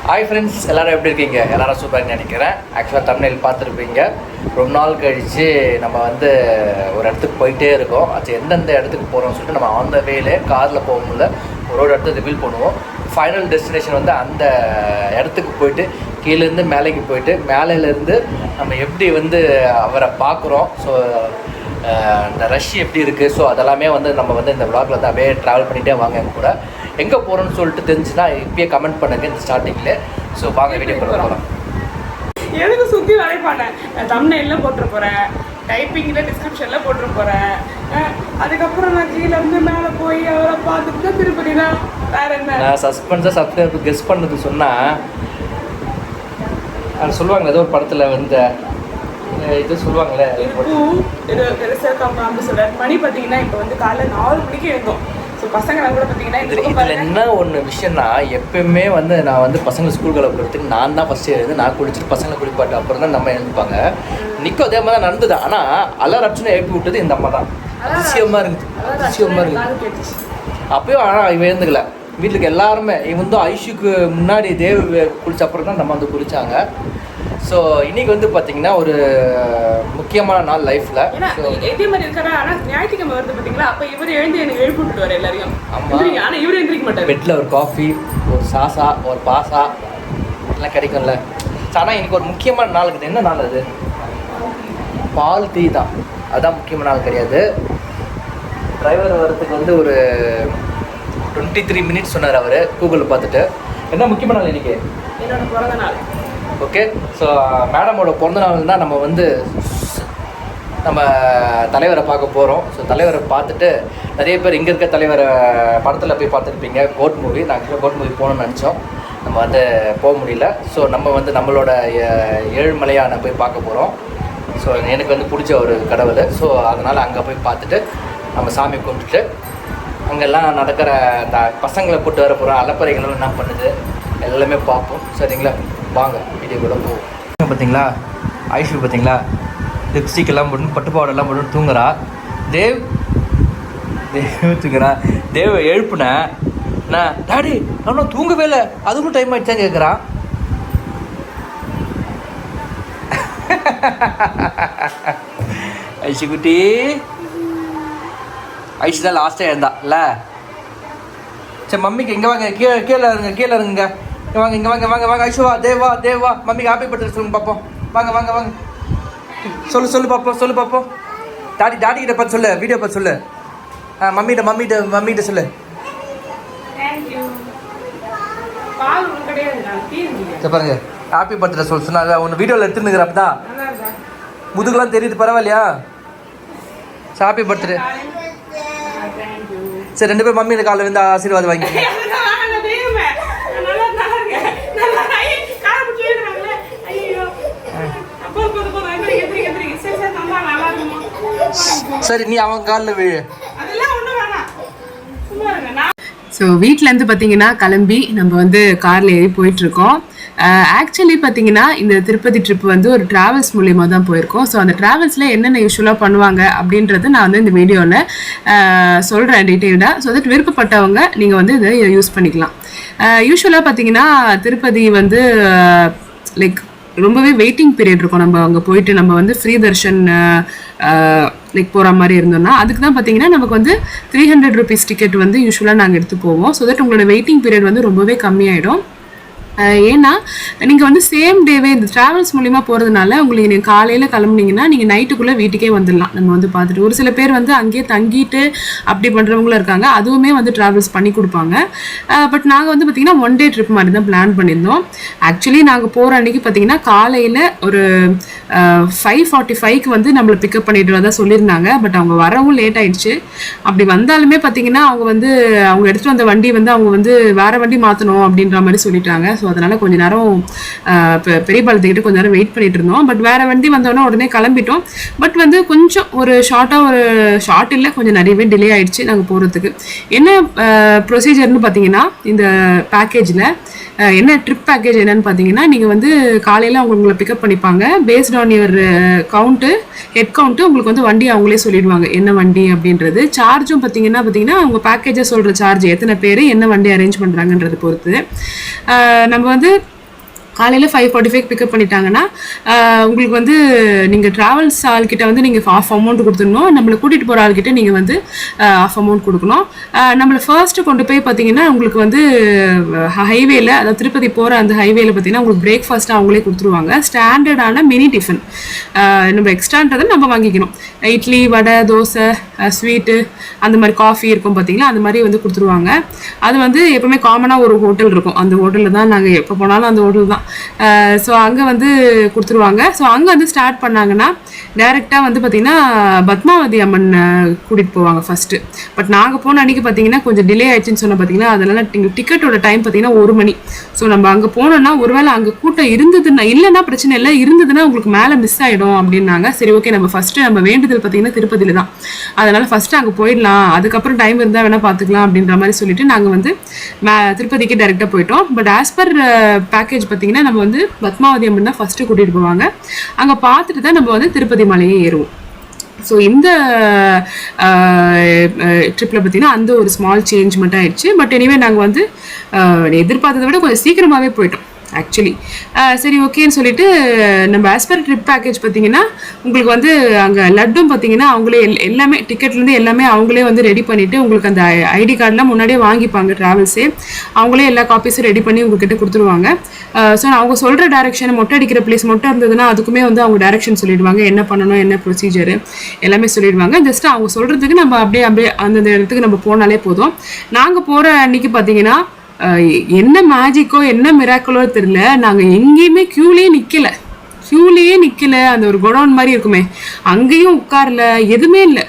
Hi friends, எல்லோரும் எப்படி இருக்கீங்க? எல்லோரும் சூப்பராக நினைக்கிறேன். ஆக்சுவலாக தமிழில் பார்த்துருப்பீங்க. ரொம்ப நாள் கழித்து நம்ம வந்து ஒரு இடத்துக்கு போயிட்டே இருக்கோம். அது எந்தெந்த இடத்துக்கு போகிறோம்னு சொல்லிட்டு நம்ம ஆன் த வேலே காரில் போகும்போது ஒரு இடத்த ரிவீல் பண்ணுவோம். ஃபைனல் டெஸ்டினேஷன் வந்து அந்த இடத்துக்கு போயிட்டு கீழேருந்து மேலேக்கு போயிட்டு மேலேருந்து நம்ம எப்படி வந்து அவரை பார்க்குறோம். ஸோ இந்த ரஷ் எப்படி இருக்குது, ஸோ அதெல்லாமே வந்து நம்ம வந்து இந்த விளாகில் வந்து அப்படியே ட்ராவல் பண்ணிகிட்டே வாங்க. எங்க கூட எங்கே போகிறோன்னு சொல்லிட்டு தெரிஞ்சுன்னா இப்பயே கமெண்ட் பண்ணுங்க இந்த ஸ்டார்டிங்கில். ஸோ வாங்க வீடியோ போகலாம். எதுக்கு சுற்றி வரைப்பாட்டேன், தம்ப்நெயிலில் போட்டுற போகிறேன், டைப்பிங்கில் டிஸ்கிரிப்ஷனில் போட்டுற போகிறேன். அதுக்கப்புறம் நான் கீழே இருந்து மேலே போய் அவரை பார்த்துட்டு தான் திருப்பதினா வேறு என்ன. நான் சஸ்பென்ஸாக சப்ஸ்கிரைப் கெஸ் பண்ணது சொன்னால் அது சொல்லுவாங்களே ஏதோ ஒரு படத்தில் வந்து இது சொல்லுவாங்களே மணி பார்த்தீங்கன்னா இப்போ வந்து காலைல 4 மணிக்கு எழுந்தோம். ஸோ பசங்களாம் கூட பார்த்தீங்கன்னா இதில் என்ன ஒன்று விஷயம்னா, எப்பயுமே வந்து நான் வந்து பசங்களை ஸ்கூல் கிளப்புறதுக்கு நான் தான் ஃபஸ்ட்டு எழுந்து நான் குளிச்சுட்டு பசங்களை குளிப்பாட்டு அப்புறம் தான் நம்ம எழுந்துப்பாங்க. நிற்கும் அதே மாதிரி தான் நடந்தது. ஆனால் அலாரப்ஷனை எழுப்பி விட்டது இந்த அம்மா தான். அதிசயமாக இருக்குது. அப்பயும் ஆனால் இவன் எழுந்துக்கல. வீட்டுக்கு எல்லாருமே இவன் வந்து ஐஷுக்கு முன்னாடி தேவ் குளிச்ச அப்புறம் தான் நம்ம வந்து குளித்தாங்க. ஸோ இன்றைக்கி வந்து பார்த்தீங்கன்னா ஒரு முக்கியமான நாள் லைஃப்பில். இதே மாதிரி இருக்கிறா. ஆனால் ஞாயிற்றுக்கிழமை வருது பார்த்தீங்களா, அப்போ இவர் எழுந்து எனக்கு எழுப்பி விட்டுருவார் எல்லாரையும். ஆமாம், ஆனால் இவர் எழுந்திரிக்க மாட்டார். பெட்டில் ஒரு காஃபி, ஒரு சாசா, ஒரு பாசா எல்லாம் கிடைக்கும்ல. ஆனால் இன்னைக்கு ஒரு முக்கியமான நாள் இருக்குது. என்ன நாள் அது? பால் டீ தான். அதுதான் முக்கியமான நாள் கிடையாது. டிரைவர் வரத்துக்கு வந்து ஒரு 23 மினிட்ஸ் சொன்னார் அவர் கூகுளில் பார்த்துட்டு. என்ன முக்கியமான நாள் இன்றைக்கி? என்னோட பிறந்த நாள். ஓகே, ஸோ மேடமோட பிறந்த நாள் தான் நம்ம வந்து நம்ம தலைவரை பார்க்க போகிறோம். ஸோ தலைவரை பார்த்துட்டு நிறைய பேர் இங்கே இருக்க தலைவரை படத்தில் போய் பார்த்துருப்பீங்க. Code movie. நாங்கள் கோட் மூவி போகணுன்னு நினச்சோம், நம்ம வந்து போக முடியல. ஸோ நம்ம வந்து நம்மளோட ஏழுமலையான போய் பார்க்க போகிறோம். ஸோ எனக்கு வந்து பிடிச்ச ஒரு கடவுள். ஸோ அதனால் அங்கே போய் பார்த்துட்டு நம்ம சாமி கும்பிட்டுட்டு அங்கெல்லாம் நடக்கிற அந்த பசங்களை கூப்பிட்டு வர போகிறோம். அலப்பறைகளும் என்ன பண்ணுது எல்லாமே பார்ப்போம். சரிங்களா, வாங்க வீடியோ கூட போவோம். பார்த்தீங்களா ஐஷு, பார்த்தீங்களா லிப்ஸ்டிக் எல்லாம் போட்டு பட்டு பாவடெல்லாம் போட்டு தூங்குறா. தேவ் தூங்குறா. தேவ் எழுப்புனேன் நான், டாடி நான் தூங்கவே இல்லை, அதுக்கும் டைம் ஆகிடுச்சான்னு கேட்குறான். ஐஷு குட்டி, ஐஷு தான் லாஸ்ட்டாக இருந்தா இல்லை? சரி மம்மிக்கு இங்கே வாங்க, கீழே இருங்க வாங்க, இங்கே வாங்க ஐஷுவா, தேவா மம்மிக்கு ஹாப்பி பர்த்டே சொல்லுங்க பார்ப்போம். வாங்க சொல்லு பார்ப்போம். டாடி கிட்ட பார்த்து சொல்லு, வீடியோ பார்த்து சொல்லு. மம்மிகிட்ட சொல்லு. சரி பாருங்க, ஹாப்பி பர்த்டே சொன்னாங்க. ஒன்று வீடியோவில் எடுத்துன்னு அப்போ தான் முதுகுலாம் தெரியுது, பரவாயில்லையா? Happy birthday. சரி, 2 பேரும் மம்மியோட காலில் வந்து ஆசீர்வாதம் வாங்கி. சரி, நீ அவன் காலில் விழு. ஸோ வீட்டிலேருந்து பார்த்தீங்கன்னா கிளம்பி நம்ம வந்து காரில் ஏறி போயிட்டுருக்கோம். ஆக்சுவலி பார்த்தீங்கன்னா இந்த திருப்பதி ட்ரிப் வந்து ஒரு ட்ராவல்ஸ் மூலியமாக தான் போயிருக்கோம். ஸோ அந்த ட்ராவல்ஸில் என்னென்ன யூஸ்வலாக பண்ணுவாங்க அப்படின்றது நான் வந்து இந்த வீடியோவில் சொல்கிறேன் டீட்டெயில்டாக. ஸோ தட் விருப்பப்பட்டவங்க நீங்கள் வந்து இதை யூஸ் பண்ணிக்கலாம். யூஸ்வலாக பார்த்தீங்கன்னா திருப்பதி வந்து லைக் ரொம்பவே வெயிட்டிங் பீரியட் இருக்கும். நம்ம அங்கே போயிட்டு நம்ம வந்து ஃப்ரீ தர்ஷன் லைக் போகிற மாதிரி இருந்தோம்னா அதுக்கு தான் பார்த்தீங்கன்னா நமக்கு வந்து 300 rupees டிக்கெட் வந்து யூஸ்வலாக நாங்கள் எடுத்து போவோம். ஸோ தட் உங்களோட வெயிட்டிங் பீரியட் வந்து ரொம்பவே கம்மியாயிடும். ஏன்னா நீங்கள் வந்து சேம் டேவே இந்த ட்ராவல்ஸ் மூலிமா போகிறதுனால உங்களுக்கு நீங்கள் காலையில் கிளம்புனீங்கன்னா நீங்கள் நைட்டுக்குள்ளே வீட்டுக்கே வந்துடலாம். நம்ம வந்து பார்த்துட்டு ஒரு சில பேர் வந்து அங்கேயே தங்கிட்டு அப்படி பண்ணுறவங்களும் இருக்காங்க. அதுவுமே வந்து ட்ராவல்ஸ் பண்ணி கொடுப்பாங்க. பட் நாங்கள் வந்து பார்த்திங்கன்னா 1 day ட்ரிப் மாதிரி தான் பிளான் பண்ணியிருந்தோம். ஆக்சுவலி நாங்கள் போகிற அன்றைக்கி பார்த்திங்கன்னா காலையில் ஒரு 5:45க்கு வந்து நம்மளை பிக்கப் பண்ணிட்டு வரதா சொல்லியிருந்தாங்க. பட் அவங்க வரவும் லேட் ஆகிடுச்சு. அப்படி வந்தாலுமே பார்த்திங்கன்னா அவங்க எடுத்துகிட்டு வந்த வண்டி வந்து அவங்க வந்து வேறு வண்டி மாற்றணும் அப்படின்ற மாதிரி சொல்லிட்டாங்க. ஸோ அதனால் கொஞ்சம் நேரம் பெரிய பாலத்துக்கிட்ட கொஞ்சம் நேரம் வெயிட் பண்ணிட்டு இருந்தோம். பட் வேறு வண்டி வந்தோடனே உடனே கிளம்பிட்டோம். பட் வந்து கொஞ்சம் ஒரு ஷார்ட் இல்லை, கொஞ்சம் நிறையவே டிலே ஆகிடுச்சு நாங்கள் போகிறதுக்கு. என்ன ப்ரொசீஜர்னு பார்த்தீங்கன்னா இந்த பேக்கேஜில் என்ன ட்ரிப் பேக்கேஜ் என்னன்னு பார்த்தீங்கன்னா நீங்கள் வந்து காலையில் உங்களை பிக்கப் பண்ணிப்பாங்க. Based on your count, head count உங்களுக்கு வந்து வண்டி அவங்களே சொல்லிடுவாங்க என்ன வண்டி அப்படின்றது. சார்ஜும் பார்த்தீங்கன்னா அவங்க பேக்கேஜை சொல்கிற சார்ஜ் எத்தனை பேர் என்ன வண்டி அரேஞ்ச் பண்ணுறாங்கன்றது பொறுத்து நம்ம வந்து காலையில் 5:45 பிக்கப் பண்ணிட்டாங்கன்னா உங்களுக்கு வந்து நீங்கள் ட்ராவல்ஸ் ஆள்கிட்ட வந்து நீங்கள் ஆஃப் அமௌண்ட் கொடுத்துடணும். நம்மளை கூட்டிகிட்டு போகிற ஆள்கிட்ட நீங்கள் வந்து ஆஃப் அமௌண்ட் கொடுக்கணும். நம்மளை ஃபர்ஸ்ட்டு கொண்டு போய் பார்த்தீங்கன்னா உங்களுக்கு வந்து ஹைவேல, அதாவது திருப்பதி போகிற அந்த ஹைவேல பார்த்தீங்கன்னா உங்களுக்கு பிரேக்ஃபாஸ்ட்டு அவங்களே கொடுத்துருவாங்க. ஸ்டாண்டர்டான மினி டிஃபன், நம்ம எக்ஸ்ட்ரான்றதை நம்ம வாங்கிக்கணும். இட்லி, வடை, தோசை, ஸ்வீட்டு, அந்த மாதிரி காஃபி இருக்கும் பார்த்தீங்களா, அந்த மாதிரி வந்து கொடுத்துருவாங்க. அது வந்து எப்பவுமே காமனாக ஒரு ஹோட்டல் இருக்கும், அந்த ஹோட்டலில் தான் நாங்கள் எப்போ போனாலும் அந்த ஹோட்டல் தான். ஸோ அங்கே வந்து கொடுத்துருவாங்க. ஸோ அங்கே வந்து ஸ்டார்ட் பண்ணாங்கன்னா டைரெக்டாக வந்து பார்த்திங்கன்னா பத்மாவதி அம்மன் கூட்டிகிட்டு போவாங்க ஃபஸ்ட்டு. பட் நாங்கள் போன அன்றைக்கி பார்த்தீங்கன்னா கொஞ்சம் டிலே ஆயிடுச்சுன்னு சொன்னால் பார்த்தீங்கன்னா அதனால டிக்கெட்டோட டைம் பார்த்தீங்கன்னா 1 மணி. ஸோ நம்ம அங்கே போனோன்னா ஒருவேளை அங்கே கூட்டம் இருந்ததுன்னா, இல்லைன்னா பிரச்சனை இல்லை, இருந்ததுன்னா உங்களுக்கு மேலே மிஸ் ஆகிடும் அப்படின்னாங்க. சரி ஓகே, நம்ம ஃபஸ்ட்டு நம்ம வேண்டுதல் பார்த்தீங்கன்னா திருப்பதியில் தான், அதனால் ஃபஸ்ட்டு அங்கே போயிடலாம், அதுக்கப்புறம் டைம் இருந்தால் வேணால் பார்த்துக்கலாம் அப்படின்ற மாதிரி சொல்லிட்டு நாங்கள் வந்து திருப்பதிக்கு டைரெக்டாக போயிட்டோம். பட் ஆஸ் பர் பேக்கேஜ் பார்த்தீங்கன்னா நம்ம வந்து பத்மாவதி அம்மன் தான் ஃபஸ்ட்டு கூட்டிகிட்டு போவாங்க. அங்கே பார்த்துட்டு தான் நம்ம வந்து திருப்பதி மலையை ஏறுவோம். ஸோ இந்த ட்ரிப்பில் பார்த்தீங்கன்னா அந்த ஒரு ஸ்மால் சேஞ்ச் மட்டும் ஆயிடுச்சு. பட் எனிவே நாங்கள் வந்து எதிர்பார்த்ததை விட கொஞ்சம் சீக்கிரமாகவே போயிட்டோம் ஆக்சுவலி. சரி ஓகேன்னு சொல்லிட்டு நம்ம ஆஸ்பர் ட்ரிப் பேக்கேஜ் பார்த்தீங்கன்னா உங்களுக்கு வந்து அங்கே லட்டும் பார்த்தீங்கன்னா அவங்களே எல்லாமே டிக்கெட்லேருந்து எல்லாமே அவங்களே வந்து ரெடி பண்ணிவிட்டு உங்களுக்கு அந்த ஐடி கார்டெலாம் முன்னாடியே வாங்கிப்பாங்க ட்ராவல்ஸே, அவங்களே எல்லா காப்பீஸும் ரெடி பண்ணி உங்ககிட்ட கொடுத்துருவாங்க. ஸோ அவங்க சொல்கிற டேரெக்ஷன், மொட்டை அடிக்கிற பிளேஸ் மொட்டை இருந்ததுன்னா அதுக்குமே வந்து அவங்க டேரெக்ஷன் சொல்லிடுவாங்க, என்ன பண்ணணும், என்ன ப்ரொசீஜரு எல்லாமே சொல்லிடுவாங்க. ஜஸ்ட் அவங்க சொல்கிறதுக்கு நம்ம அப்படியே அந்தந்த இடத்துக்கு நம்ம போனாலே போதும். நாங்கள் போகிற அன்றைக்கி பார்த்தீங்கன்னா என்ன மேஜிக்கோ என்ன மிராக்கலோ தெரியல, நாங்கள் எங்கேயுமே க்யூலேயே நிற்கல. அந்த ஒரு குடோன் மாதிரி இருக்குமே, அங்கேயும் உட்காரல, எதுவுமே இல்லை.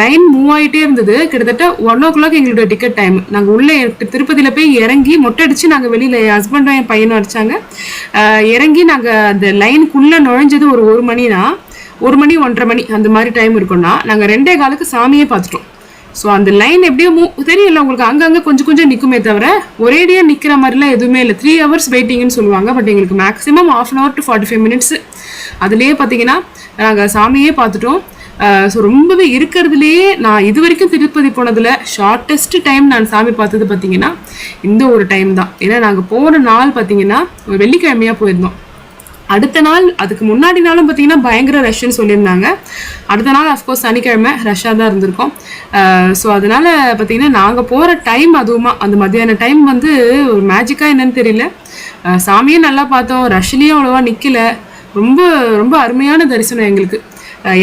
லைன் மூவ் ஆகிட்டே இருந்தது. கிட்டத்தட்ட 1 o'clock எங்களோட டிக்கெட் டைம். நாங்கள் உள்ளே திருப்பதியில் போய் இறங்கி மொட்டை அடித்து நாங்கள் வெளியில் என் ஹஸ்பண்டும் என் பையனும் அடித்தாங்க. இறங்கி நாங்கள் அந்த லைனுக்குள்ளே நுழைஞ்சது ஒரு 1 மணினா, 1 மணி 1:30 மணி அந்த மாதிரி டைம் இருக்குன்னா நாங்கள் 2:15 சாமியே பார்த்துட்டோம். ஸோ அந்த லைன் எப்படியோ தெரியல உங்களுக்கு, அங்கங்கே கொஞ்சம் நிற்குமே தவிர ஒரேடியாக நிற்கிற மாதிரிலாம் எதுவுமே இல்லை. 3 hours வெயிட்டிங்னு சொல்லுவாங்க. பட் எங்களுக்கு மேக்ஸிமம் 1/2 hour to 45 minutes அதுலேயே பார்த்தீங்கன்னா நாங்கள் சாமியே பார்த்துட்டோம். ஸோ ரொம்பவே இருக்கிறதுலையே நான் இது வரைக்கும் திருப்பதி போனதில் ஷார்ட்டஸ்ட் டைம் நான் சாமி பார்த்தது பார்த்தீங்கன்னா இந்த ஒரு டைம் தான். ஏன்னா நாங்கள் போன நாள் பார்த்தீங்கன்னா ஒரு வெள்ளிக்கிழமையாக போயிருந்தோம். அடுத்த நாள், அதுக்கு முன்னாடி நாளும் பார்த்தீங்கன்னா பயங்கர ரஷ்ன்னு சொல்லியிருந்தாங்க. அடுத்த நாள் அஃப்கோர்ஸ் சனிக்கிழமை ரஷ்ஷாக தான் இருந்திருக்கோம். ஸோ அதனால் பார்த்தீங்கன்னா நாங்கள் போகிற டைம், அதுவுமா அந்த மத்தியான டைம் வந்து ஒரு மேஜிக்காக என்னன்னு தெரியல, சாமியும் நல்லா பார்த்தோம், ரஷ்லேயும் அவ்வளோவா நிற்கல, ரொம்ப ரொம்ப அருமையான தரிசனம் எங்களுக்கு.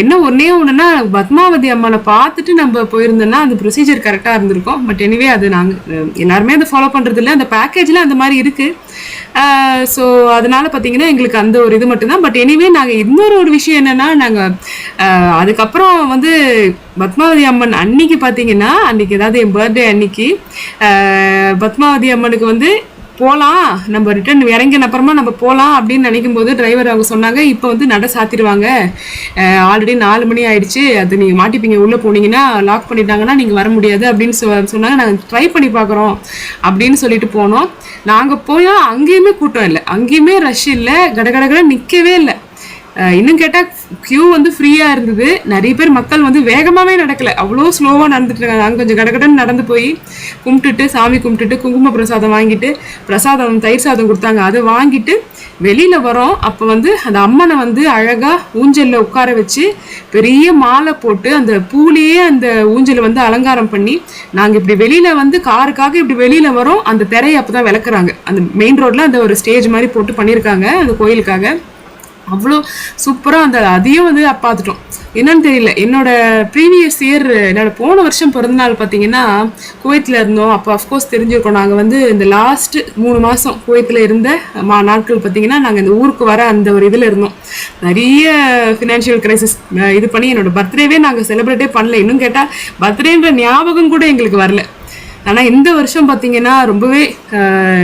என்ன ஒன்றுனா பத்மாவதி அம்மனை பார்த்துட்டு நம்ம போயிருந்தோன்னா அந்த ப்ரொசீஜர் கரெக்டாக இருந்திருக்கும். பட் எனிவே அது நாங்கள் எல்லாருமே அதை ஃபாலோ பண்ணுறதில்ல, அந்த பேக்கேஜில் அந்த மாதிரி இருக்குது. ஸோ அதனால் பார்த்தீங்கன்னா எங்களுக்கு அந்த ஒரு இது மட்டும்தான். பட் எனிவே நாங்கள் இன்னொரு விஷயம் என்னென்னா, நாங்கள் அதுக்கப்புறம் வந்து பத்மாவதி அம்மன் அன்னைக்கு பார்த்தீங்கன்னா, அன்றைக்கி ஏதாவது என் பர்த்டே அன்னைக்கு பத்மாவதி அம்மனுக்கு வந்து போகலாம், நம்ம ரிட்டர்ன் இறங்கின அப்புறமா நம்ம போகலாம் அப்படின்னு நினைக்கும் போது டிரைவர் அவங்க சொன்னாங்க, இப்போ வந்து நட சாத்திடுவாங்க, ஆல்ரெடி 4 மணி ஆயிடுச்சு, அது நீங்கள் மாட்டிப்பீங்க, உள்ளே போனீங்கன்னா லாக் பண்ணிட்டாங்கன்னா நீங்கள் வர முடியாது அப்படின்னு சொன்னாங்க. நாங்கள் ட்ரை பண்ணி பார்க்குறோம் அப்படின்னு சொல்லிட்டு போனோம். நாங்கள் போய் அங்கேயுமே கூட்டம் இல்லை, அங்கேயுமே ரஷ் இல்லை, கடகடகட நிற்கவே இல்லை. இன்னும் கேட்டால் க்யூ வந்து ஃப்ரீயாக இருந்தது. நிறைய பேர் மக்கள் வந்து வேகமாகவே நடக்கலை, அவ்வளோ ஸ்லோவாக நடந்துட்டு இருக்காங்க. அங்கே கொஞ்சம் கடகடன்னு நடந்து போய் கும்பிட்டுட்டு சாமி கும்பிட்டுட்டு குங்கும பிரசாதம் வாங்கிட்டு, பிரசாதம் தயிர் சாதம் கொடுத்தாங்க, அதை வாங்கிட்டு வெளியில் வரோம். அப்போ வந்து அந்த அம்மனை வந்து அழகாக ஊஞ்சலில் உட்கார வச்சு பெரிய மாலை போட்டு அந்த பூலேயே அந்த ஊஞ்சலை வந்து அலங்காரம் பண்ணி நாங்கள் இப்படி வெளியில் வந்து காருக்காக இப்படி வெளியில் வரோம். அந்த திரையை அப்போ தான் விளக்குறாங்க, அந்த மெயின் ரோட்டில் அந்த ஒரு ஸ்டேஜ் மாதிரி போட்டு பண்ணியிருக்காங்க அந்த கோயிலுக்காக. அவ்வளோ சூப்பராக அந்த அதையும் வந்து பார்த்துட்டோம். என்னன்னு தெரியல, என்னோட ப்ரீவியஸ் இயர், என்னோட போன வருஷம் பிறந்தநாள் பார்த்தீங்கன்னா குவைத்தில் இருந்தோம். அப்போ அஃப்கோர்ஸ் தெரிஞ்சிருக்கோம், நாங்கள் வந்து இந்த லாஸ்ட் 3 மாதம் குவைத்தில் இருந்த நாட்கள் பார்த்தீங்கன்னா நாங்கள் இந்த ஊருக்கு வர அந்த ஒரு இதில் இருந்தோம். நிறைய ஃபினான்ஷியல் கிரைசிஸ் இது பண்ணி என்னோட பர்த்டேவே நாங்கள் செலிப்ரேட்டே பண்ணல. இன்னும் கேட்டால் பர்த்டேன்ற ஞாபகம் கூட எங்களுக்கு வரல. ஆனால் இந்த வருஷம் பார்த்தீங்கன்னா ரொம்பவே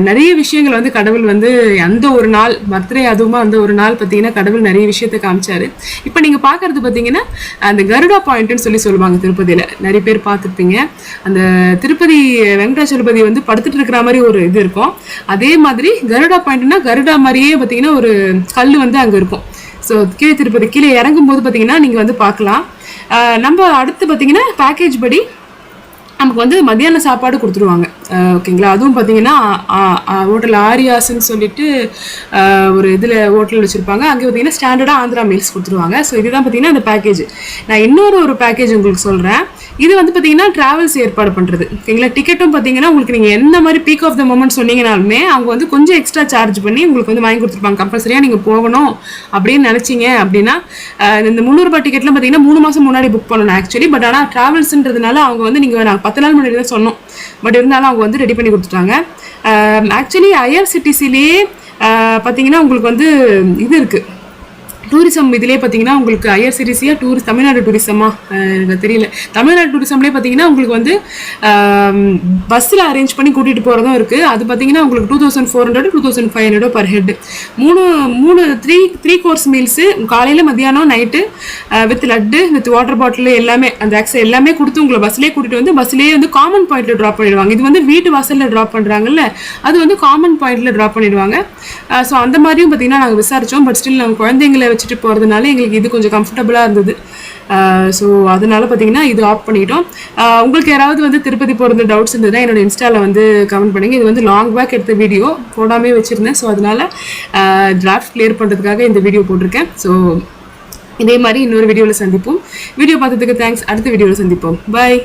நிறைய விஷயங்கள் வந்து கடவுள் வந்து அந்த ஒரு நாள் பர்த்டே, அதுவுமா அந்த ஒரு நாள் பார்த்தீங்கன்னா கடவுள் நிறைய விஷயத்தை காமிச்சார். இப்போ நீங்கள் பார்க்குறது பார்த்தீங்கன்னா அந்த கருடா பாயிண்ட்டுன்னு சொல்லுவாங்க திருப்பதியில், நிறைய பேர் பார்த்துருப்பீங்க. அந்த திருப்பதி வெங்கடாச்சலபதி வந்து படுத்துட்டு இருக்கிற மாதிரி ஒரு இது இருக்கும். அதே மாதிரி கருடா பாயிண்ட்னா கருடா மாதிரியே பார்த்தீங்கன்னா ஒரு கல் வந்து அங்கே இருக்கும். ஸோ கீழே திருப்பதி கீழே இறங்கும்போது பார்த்தீங்கன்னா நீங்கள் வந்து பார்க்கலாம். நம்ம அடுத்து பார்த்தீங்கன்னா பேக்கேஜ் படி நமக்கு வந்து மத்தியான சாப்பாடு கொடுத்துருவாங்க. ஓகேங்களா? அதுவும் பார்த்தீங்கன்னா ஹோட்டல் ஆரியாஸ்ன்னு சொல்லிட்டு ஒரு இதில் ஹோட்டல் வச்சுருப்பாங்க. அங்கே பார்த்தீங்கன்னா ஸ்டாண்டர்டாக ஆந்திரா மீல்ஸ் கொடுத்துருவாங்க. ஸோ இதுதான் பார்த்தீங்கன்னா அந்த பேக்கேஜ். நான் இன்னொரு பேக்கேஜ் உங்களுக்கு சொல்கிறேன். இது வந்து பார்த்தீங்கன்னா ட்ராவல்ஸ் ஏற்பாடு பண்ணுறது. ஓகேங்களா? டிக்கெட்டும் பார்த்தீங்கன்னா உங்களுக்கு நீங்கள் எந்த மாதிரி பீக் ஆஃப் த மொமெண்ட் சொன்னீங்கனாலுமே அவங்க வந்து கொஞ்சம் எக்ஸ்ட்ரா சார்ஜ் பண்ணி உங்களுக்கு வந்து வாங்கி கொடுத்துருப்பாங்க. கம்பல்சரியாக நீங்கள் போகணும் அப்படின்னு நினச்சிங்க அப்படின்னா இந்த 300 ரூபாய் டிக்கெட்லாம் பார்த்தீங்கன்னா 3 மாதம் முன்னாடி புக் பண்ணணும் ஆக்சுவலி. பட் ஆனால் ட்ராவல்ஸ்ன்றதுனால அவங்க வந்து நீங்கள் நாங்கள் 10 நாள் முன்னாடி தான் சொன்னோம். பட் இருந்தாலும் அவங்க வந்து ரெடி பண்ணி கொடுத்துட்டாங்க. ஆக்சுவலி ஐஆர்சிடிசிலேயே பார்த்தீங்கன்னா உங்களுக்கு வந்து இது இருக்குது, டூரிசம். இதிலே பார்த்தீங்கன்னா உங்களுக்கு ஐஆர்சிடிசியா தமிழ்நாடு டூரிசமா எனக்கு தெரியல. தமிழ்நாடு டூரிசம்லேயே பார்த்தீங்கன்னா உங்களுக்கு வந்து பஸ்ஸில் அரேஞ்ச் பண்ணி கூட்டிகிட்டு போகிறதும் இருக்குது. அது பார்த்தீங்கன்னா உங்களுக்கு 2400 2500 per head. Three course meals காலையில் மத்தியானம் night with laddu with water bottle எல்லாமே அந்த ஆக்சஸ் எல்லாமே கொடுத்து உங்களை பஸ்லேயே கூட்டிகிட்டு வந்து பஸ்லேயே வந்து காமன் பாயிண்டில் ட்ராப் பண்ணிடுவாங்க. இது வந்து வீட்டு வாசலில் ட்ராப் பண்ணுறாங்கல்ல, அது வந்து காமன் பாயிண்டில் ட்ராப் பண்ணிடுவாங்க. ஸோ அந்த மாதிரியும் பார்த்தீங்கன்னா நாங்கள் விசாரித்தோம். பட் ஸ்டில் நாங்கள் குழந்தைங்களை வச்சுட்டு போகிறதுனால எங்களுக்கு இது கொஞ்சம் கம்ஃபர்டபுளாக இருந்தது. ஸோ அதனால பார்த்தீங்கன்னா இது ஆஃப் பண்ணிட்டோம். உங்களுக்கு யாராவது வந்து திருப்பதி போகிறது டவுட்ஸ் இருந்ததுன்னா என்னோட இன்ஸ்டாவில் வந்து கமெண்ட் பண்ணுங்கள். இது வந்து லாங் பேக் எடுத்த வீடியோ போடாமே வச்சுருந்தேன். ஸோ அதனால் டிராஃப்ட் கிளியர் பண்ணுறதுக்காக இந்த வீடியோ போட்டிருக்கேன். ஸோ இதே மாதிரி இன்னொரு வீடியோவில் சந்திப்போம். வீடியோ பார்த்ததுக்கு தேங்க்ஸ். அடுத்த வீடியோவில் சந்திப்போம். பாய்.